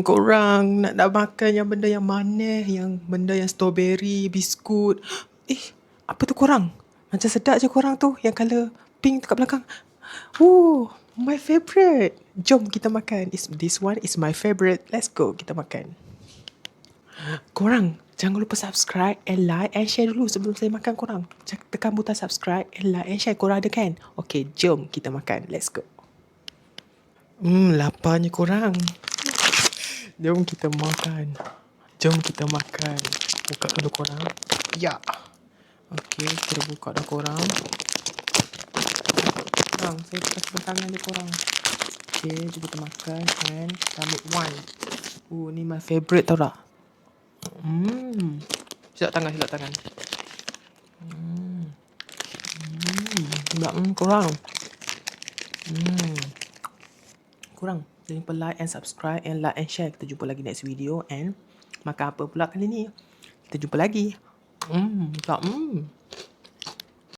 Korang nak makan yang benda yang manis, yang benda yang strawberry, biskut. Apa tu korang? Macam sedap je korang tu, yang colour pink tu kat belakang. My favourite. Jom kita makan. This one is my favourite. Let's go, kita makan. Korang, jangan lupa subscribe and like and share dulu sebelum saya makan korang. Tekan butang subscribe and like and share. Korang ada kan? Okay, jom kita makan. Let's go. Laparnya korang. Jom kita makan. Buka dulu korang. Ya. Okay, kita buka dah korang. Saya pakai tangan je korang. Okay, jom kita makan. And kita ambil one. Ni my favourite tau tak? Silap tangan. Korang. Korang, jangan lupa like and subscribe and like and share. Kita jumpa lagi next video. And makan apa pula kali ni? Kita jumpa lagi.